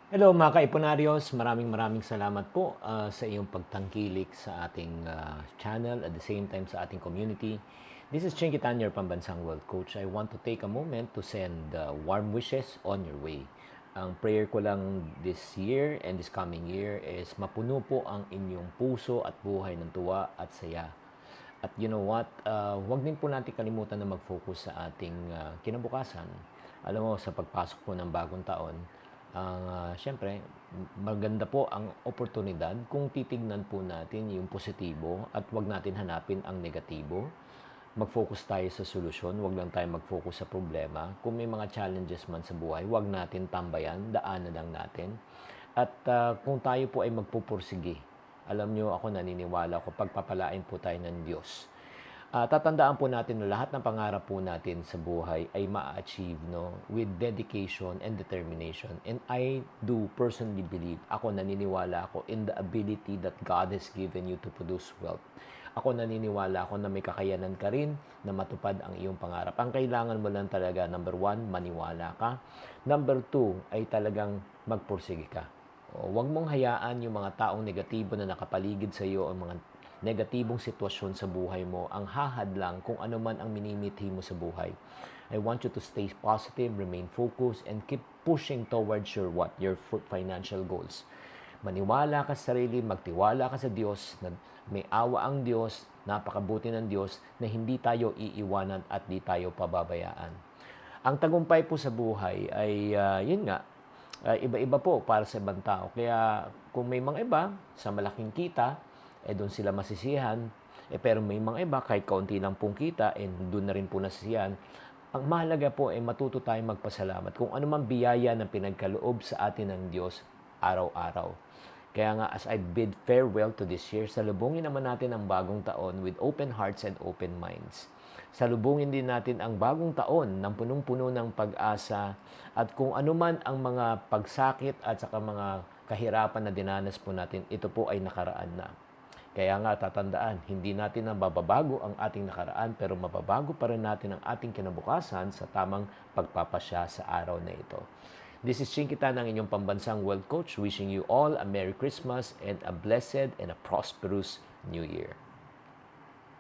Hello mga kaipunaryos, maraming salamat po sa iyong pagtangkilik sa ating channel at the same time sa ating community. This is Chinky Tan, your Pambansang World Coach. I want to take a moment to send warm wishes on your way. Ang prayer ko lang this year and this coming year is mapuno po ang inyong puso at buhay ng tuwa at saya. At you know what, huwag din po natin kalimutan na mag-focus sa ating kinabukasan. Alam mo, sa pagpasok po ng bagong taon, siyempre, maganda po ang oportunidad kung titignan po natin yung positibo at wag natin hanapin ang negatibo. Mag-focus tayo sa solusyon, wag lang tayo mag-focus sa problema. Kung may mga challenges man sa buhay, wag natin tambayan, daanan lang natin. At kung tayo po ay magpupursige, alam nyo ako naniniwala ko, pagpapalain po tayo ng Diyos. Tatandaan po natin na lahat ng pangarap po natin sa buhay ay ma-achieve with dedication and determination. And I do personally believe, ako naniniwala ako in the ability that God has given you to produce wealth. Ako naniniwala ako na may kakayanan ka rin na matupad ang iyong pangarap. Ang kailangan mo lang talaga, number 1, maniwala ka. Number 2, ay talagang magpursige ka. Huwag mong hayaan yung mga taong negatibo na nakapaligid sa iyo o mga negatibong sitwasyon sa buhay mo ang hahadlang kung ano man ang minimithi mo sa buhay. I want you to stay positive, remain focused, and keep pushing towards your financial goals. Maniwala ka sa sarili, magtiwala ka sa Diyos, na may awa ang Diyos, napakabuti ng Diyos, na hindi tayo iiwanan at di tayo pababayaan. Ang tagumpay po sa buhay ay, yun nga, iba-iba po para sa ibang tao. Kaya kung may mga iba sa malaking kita, doon sila masisihan. Pero may mga iba, kahit kaunti lang pong kita, doon na rin po nasisihan. Ang mahalaga po ay matuto tayong magpasalamat kung ano man biyaya na pinagkaloob sa atin ng Diyos araw-araw. Kaya nga, as I bid farewell to this year, salubungin naman natin ang bagong taon with open hearts and open minds. Salubungin din natin ang bagong taon ng punong-puno ng pag-asa at kung ano man ang mga pagsakit at saka mga kahirapan na dinanas po natin, ito po ay nakaraan na. Kaya nga tatandaan, hindi natin na mababago ang ating nakaraan pero mababago pa rin natin ang ating kinabukasan sa tamang pagpapasya sa araw na ito. This is Chinky Tan, ang inyong Pambansang World Coach, wishing you all a Merry Christmas and a blessed and a prosperous New Year.